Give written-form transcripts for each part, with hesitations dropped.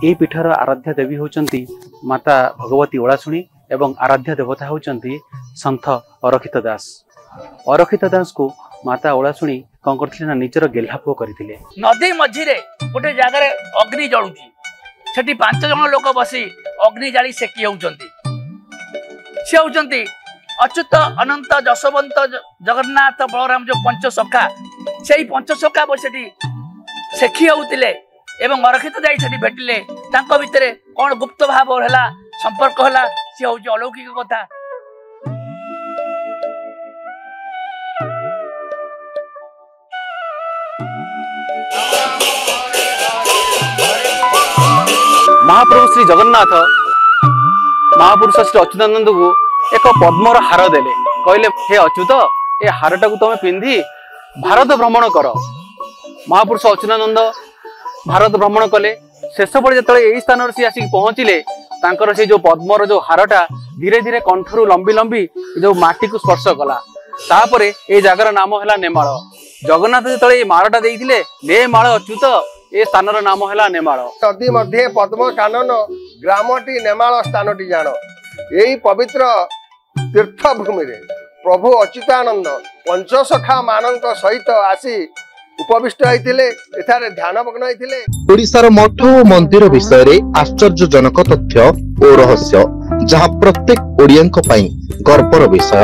এই पीठर आराध्या देवी होचंती माता भगवती ओलाशुणी एवं आराध्या देवता होचंती संत अरखित दास। अरखित दास को माता ओलाशुणी कौन करथिले ना निजर गेल्हा पुओ करथिले। नदी मझिरे गोटे जगार अग्नि जलुची सेठी 5 जन लोक बसी अग्नि जाली सेकी होउचंती। से होउचंती अच्युत अनंत जशवंत जगन्नाथ बलराम जो पंच सखा सेही पंच सखा बसेठी सेखी होउतिले एवं अरखित जाई सेठी भेटिले तांको भितरे कोन गुप्त भाव होला संपर्क होला से होउची अलौकिक कथा। महाप्रभु श्री जगन्नाथ महापुरुष श्री अच्युतानंद को एक पद्मर हार देले कहले हे अच्युत ए हारटा को तुम पिंधि भारत भ्रमण कर। महापुरुष अच्युतानंद भारत भ्रमण कले शेष पर जो यही स्थान से आसिक पहुँचले तांकर से जो पद्मर जो हारटा धीरे धीरे कंठरू लंबी लंबी जो माटी को स्पर्श कला तापर ए जगार नाम है नेमाल। जगन्नाथ जो ये मालटा देइथिले नेमाल अच्युत ए स्थानर नाम है नेमाल। नदी मध्य पद्म कानन ग्रामटी नेमाल स्थानटी जान यही पवित्र तीर्थभूमि प्रभु अच्युतानंद पंचसखा मानक सहित आसी उपविष्ट होइथिले एथारे ध्यानमग्न होइथिले। ओडिशार मठ और मंदिर विषय रे आश्चर्यजनक तथ्य और रहस्य जहां प्रत्येक ओडियांक पई गर्वर विषय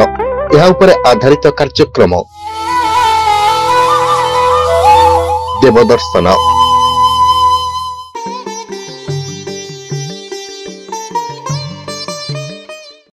यह उपरे आधारित कार्यक्रम देवदर्शन।